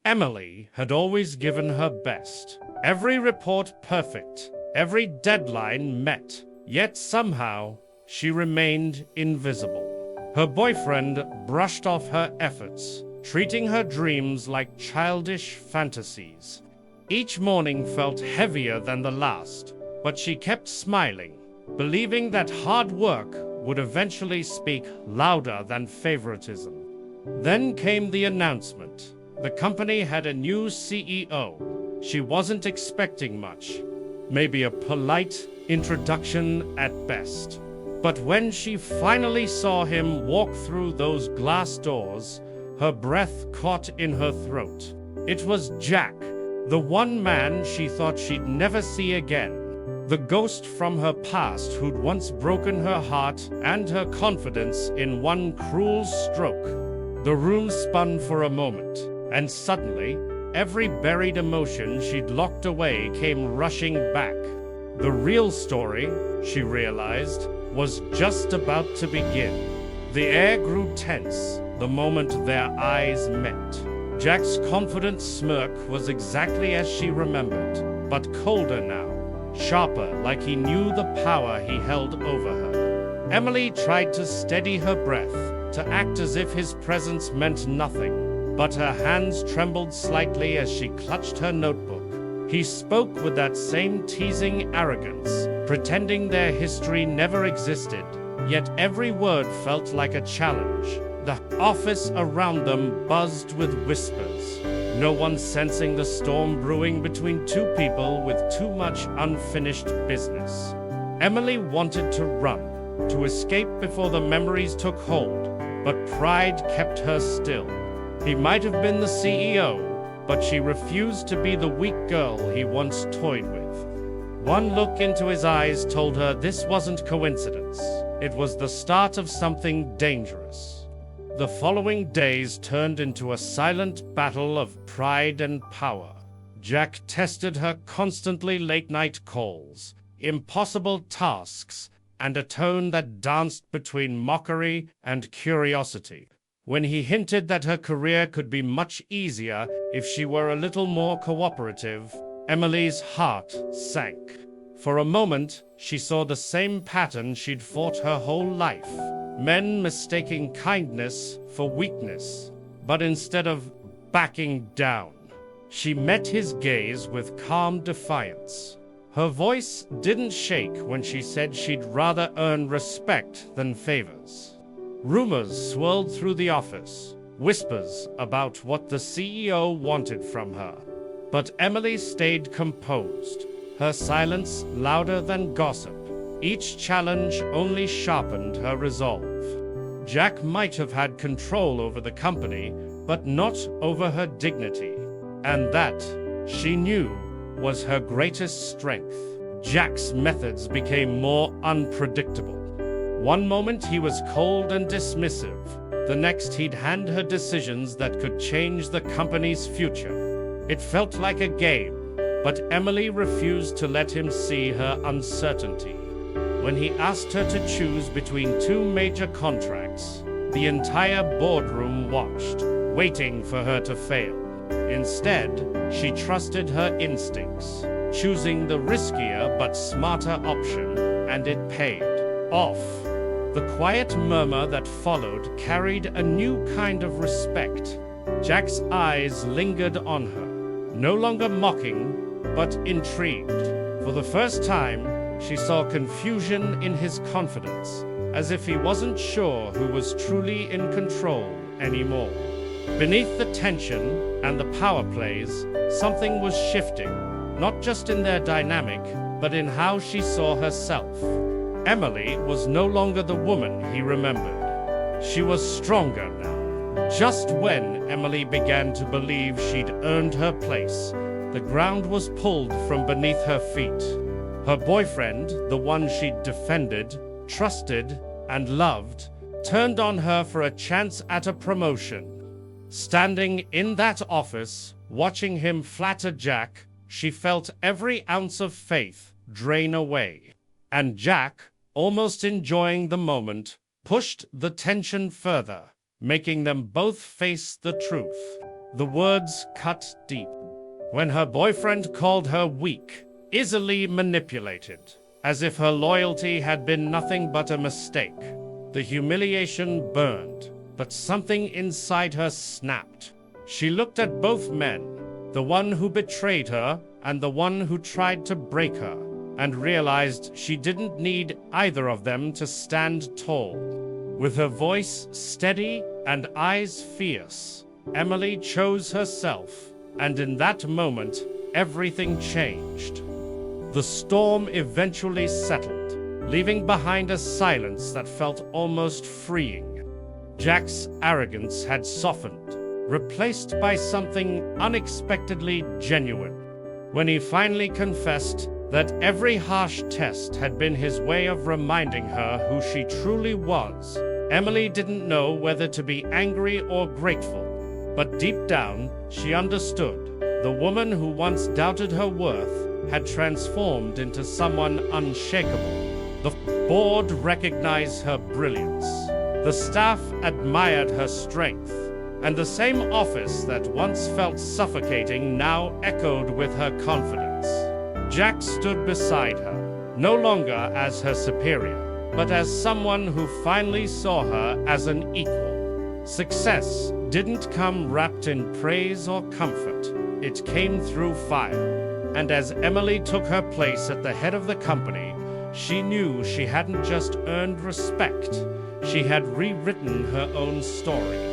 Emily had always given her best. Every report perfect, every deadline met. Yet somehow, she remained invisible. Her boyfriend brushed off her efforts, treating her dreams like childish fantasies. Each morning felt heavier than the last, but she kept smiling, believing that hard work would eventually speak louder than favoritism. Then came the announcement. The company had a new CEO. She wasn't expecting much, maybe a polite introduction at best. But when she finally saw him walk through those glass doors, her breath caught in her throat. It was Jack, the one man she thought she'd never see again. The ghost from her past who'd once broken her heart and her confidence in one cruel stroke. The room spun for a moment, and suddenly, every buried emotion she'd locked away came rushing back. The real story, she realized, was just about to begin. The air grew tense the moment their eyes met. Jack's confident smirk was exactly as she remembered, but colder now, sharper, like he knew the power he held over her. Emily tried to steady her breath, to act as if his presence meant nothing, but her hands trembled slightly as she clutched her notebook. He spoke with that same teasing arrogance, pretending their history never existed, yet every word felt like a challenge. The office around them buzzed with whispers, no one sensing the storm brewing between two people with too much unfinished business. Emily wanted to run, to escape before the memories took hold, but pride kept her still. He might have been the CEO, but she refused to be the weak girl he once toyed with. One look into his eyes told her this wasn't coincidence. It was the start of something dangerous. The following days turned into a silent battle of pride and power. Jack tested her constantly late-night calls, impossible tasks, and a tone that danced between mockery and curiosity. When he hinted that her career could be much easier if she were a little more cooperative, Emily's heart sank. For a moment, she saw the same pattern she'd fought her whole life. Men mistaking kindness for weakness. But instead of backing down, she met his gaze with calm defiance. Her voice didn't shake when she said she'd rather earn respect than favors. Rumors swirled through the office, whispers about what the CEO wanted from her. But Emily stayed composed, her silence louder than gossip. Each challenge only sharpened her resolve. Jack might have had control over the company, but not over her dignity. And that, she knew, was her greatest strength. Jack's methods became more unpredictable. One moment he was cold and dismissive. The next he'd hand her decisions that could change the company's future. It felt like a game, but Emily refused to let him see her uncertainty. When he asked her to choose between two major contracts, the entire boardroom watched, waiting for her to fail. Instead, she trusted her instincts, choosing the riskier but smarter option, and it paid off. The quiet murmur that followed carried a new kind of respect. Jack's eyes lingered on her, no longer mocking, but intrigued. For the first time, she saw confusion in his confidence, as if he wasn't sure who was truly in control anymore. Beneath the tension and the power plays, something was shifting, not just in their dynamic, but in how she saw herself. Emily was no longer the woman he remembered. She was stronger now. Just when Emily began to believe she'd earned her place, the ground was pulled from beneath her feet. Her boyfriend, the one she'd defended, trusted, and loved, turned on her for a chance at a promotion. Standing in that office, watching him flatter Jack, she felt every ounce of faith drain away. And Jack, almost enjoying the moment, pushed the tension further, making them both face the truth. The words cut deep. When her boyfriend called her weak, easily manipulated, as if her loyalty had been nothing but a mistake, the humiliation burned, but something inside her snapped. She looked at both men, the one who betrayed her and the one who tried to break her, and realized she didn't need either of them to stand tall. With her voice steady and eyes fierce, Emily chose herself, and in that moment, everything changed. The storm eventually settled, leaving behind a silence that felt almost freeing. Jack's arrogance had softened, replaced by something unexpectedly genuine. When he finally confessed that every harsh test had been his way of reminding her who she truly was, Emily didn't know whether to be angry or grateful. But deep down, she understood. The woman who once doubted her worth had transformed into someone unshakable. The board recognized her brilliance. The staff admired her strength. And the same office that once felt suffocating now echoed with her confidence. Jack stood beside her, no longer as her superior, but as someone who finally saw her as an equal. Success didn't come wrapped in praise or comfort. It came through fire. And as Emily took her place at the head of the company, she knew she hadn't just earned respect, she had rewritten her own story.